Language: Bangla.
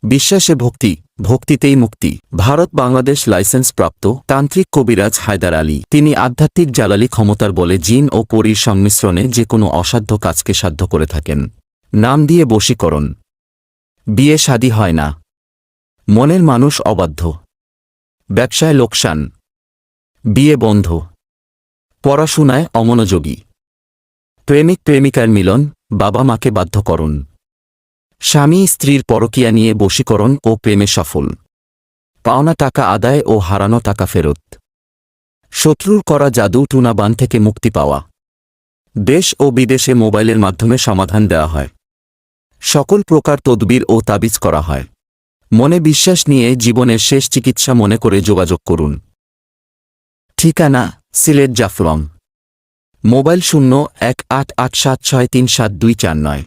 বিশ্বাসে ভক্তি, ভক্তিতেই মুক্তি। ভারত বাংলাদেশ লাইসেন্সপ্রাপ্ত তান্ত্রিক কবিরাজ হায়দার আলী। তিনি আধ্যাত্মিক জালালি ক্ষমতার বলে জিন ও পরীর সংমিশ্রণে যে কোনো অসাধ্য কাজকে সাধ্য করে থাকেন। নাম দিয়ে বশীকরণ। বিয়ে শাদী হয় না, মনের মানুষ অবাধ্য, ব্যবসায় লোকসান, বিয়ে বন্ধ, পড়াশোনায় অমনোযোগী, প্রেমিক প্রেমিকার মিলন, বাবা মাকে বাধ্যকরণ, স্বামী স্ত্রীর পরকীয়া নিয়ে বশীকরণ ও প্রেমে সফল, পাওনা টাকা আদায় ও হারানো টাকা ফেরত, শত্রুর করা জাদু টুনাবান থেকে মুক্তি পাওয়া। দেশ ও বিদেশে মোবাইলের মাধ্যমে সমাধান দেওয়া হয়। সকল প্রকার তদবির ও তাবিজ করা হয়। মনে বিশ্বাস নিয়ে জীবনের শেষ চিকিৎসা মনে করে যোগাযোগ করুন। ঠিকানা: সিলেট জাফলং। মোবাইল 01887637249।